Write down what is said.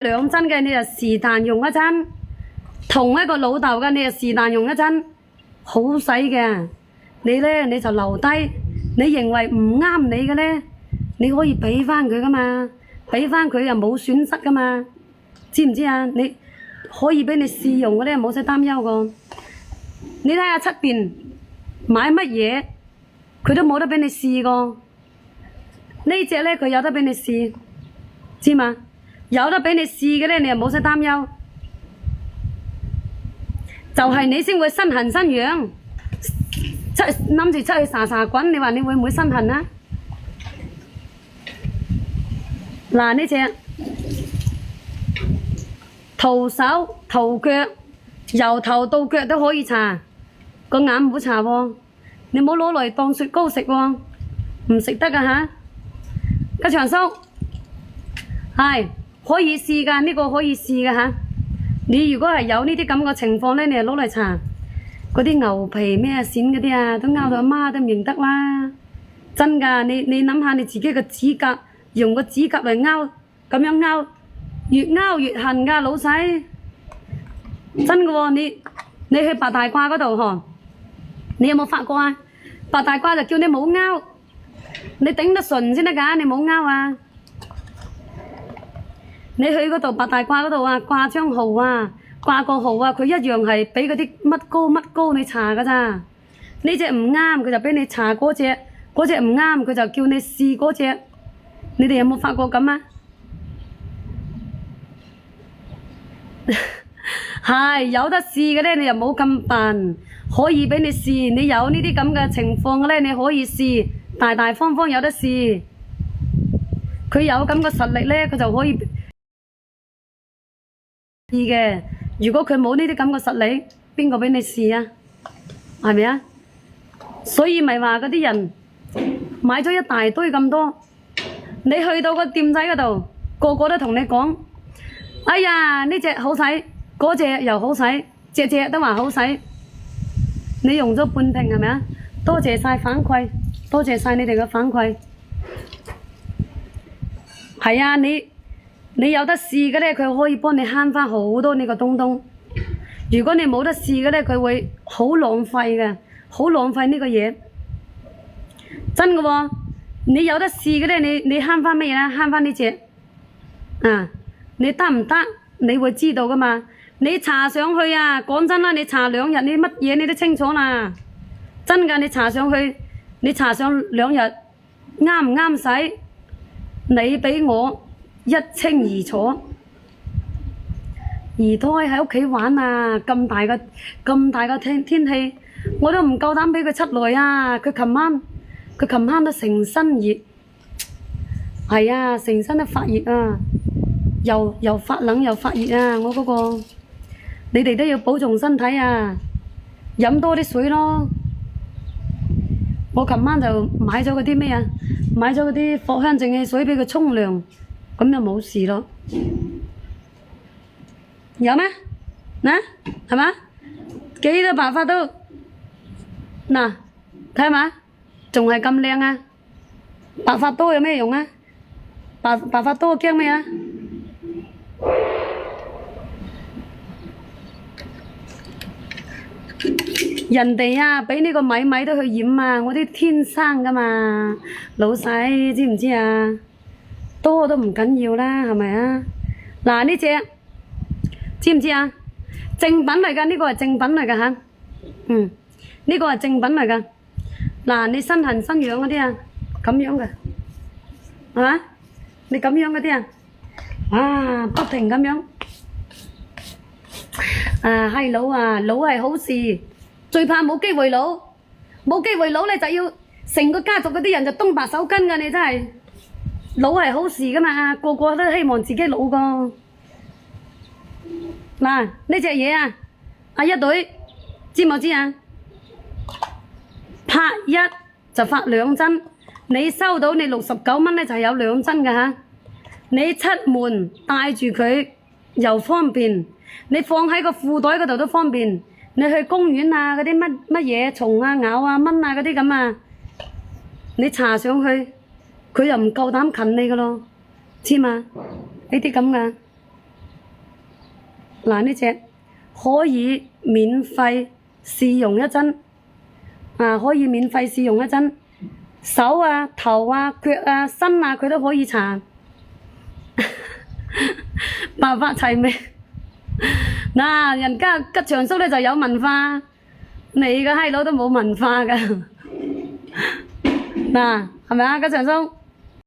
兩針嘅你就是但用一針，同一個老豆嘅你就是但用一針，好使嘅。你呢你就留低，你認為唔啱你嘅呢，你可以俾翻佢噶嘛，俾翻佢又冇損失噶嘛，知唔知啊？你可以俾你試用嘅呢，冇使擔憂個。你睇下出邊買乜嘢，佢都冇得俾你試過。呢隻呢佢有得俾你試，知嘛？有得俾你試嘅呢，你又冇使擔憂。就係你先會身痕身癢，諗住出去沙沙滾，你話你會唔會身痕啊？嗱，呢隻徒手徒腳，由頭到腳都可以搽，個眼唔好搽喎，你唔好攞嚟當雪糕食喎，唔食得噶吓。吉祥叔係可以試噶，呢個可以試噶吓。你如果係有呢啲咁嘅情況咧，你就攞嚟搽。嗰啲牛皮咩癬嗰啲啊，都拗到阿媽都唔認得啦。真噶，你諗下你自己嘅指甲，用個指甲嚟拗，咁樣拗，越拗越痕噶，老細。真噶喎，你去白大褂嗰度嗬，你有冇發覺啊？白大褂就叫你冇拗，你頂得順先得噶，你冇拗啊！你去嗰度白大褂嗰度啊，掛張號啊，掛個號啊，佢一樣係俾嗰啲乜膏你搽噶咋。呢隻唔啱，佢就俾你搽嗰隻；嗰隻唔啱，佢就叫你試嗰隻。你哋有冇發覺咁啊？係有得試嘅咧，你又冇咁笨，可以俾你試。你有呢啲咁嘅情況嘅咧，你可以試，大大方方有得試。佢有咁嘅實力咧，佢就可以試嘅。如果佢冇呢啲咁嘅實力，邊個俾你試啊？係咪啊？所以咪話嗰啲人買咗一大堆咁多，你去到個店仔嗰度，個個都同你講：哎呀，呢隻好使，嗰隻又好使，隻隻都話好使。你用咗半瓶係咪啊？多謝晒反饋，多謝晒你哋嘅反饋。係啊，你有得試嘅咧，佢可以幫你慳翻好多呢個東東。如果你冇得試嘅咧，佢會好浪費嘅，好浪費呢個嘢。真嘅喎，你有得試嘅咧，你慳翻乜嘢咧？慳翻呢隻啊！你得唔得？你會知道噶嘛？你搽上去啊，講真啦，你搽2日，你乜嘢你都清楚啦。真㗎，你搽上去，你搽上2日，啱唔啱使？你俾我一清二楚。二胎喺屋企玩啊，咁大個天氣，我都唔夠膽俾佢出來啊！佢琴晚都成身熱，係啊，成身都發熱啊，又發冷又發熱啊！我嗰個，你哋都要保重身體啊，飲多啲水咯。我琴晚就買咗嗰啲咩啊？買咗嗰啲藿香正氣水俾佢沖涼，咁就冇事咯。有咩？嗱，係嘛？幾多白髮都嗱，睇下嘛，仲係咁靚啊！白髮多有咩用啊？白髮多驚咩啊？人哋啊，俾呢個米都去染啊！我啲天生噶嘛，老細知唔知啊？多都唔緊要啦，係咪啊？嗱，呢隻知唔知啊？正品嚟噶，呢個係正品嚟噶吓。呢個係正品嚟噶。嗱，你身痕身癢嗰啲啊，咁樣嘅，係嘛？你咁樣嗰啲啊，啊，不停咁樣。啊，係老啊，老係好事。最怕冇機會老，冇機會老你就要成個家族嗰啲人就東白手巾噶，你真係老係好事噶嘛，個個都希望自己老個。嗱，呢隻嘢啊，一隊知冇知啊？拍一就發2針，你收到你69蚊咧就有2針噶吓。你出門帶住佢又方便，你放喺個褲袋嗰度都方便。你去公園啊，嗰啲乜嘢蟲啊、咬啊、蚊啊嗰啲咁啊，你搽上去，佢又唔夠膽近你噶咯，知嘛？呢啲咁噶。嗱呢隻可以免費試用一針，可以免費試用一針，手啊、頭啊、腳啊、身啊佢都可以搽，白髮齊眉。嗱，人家吉祥叔咧就有文化，你個閪佬都冇文化㗎，嗱係咪啊吉祥叔？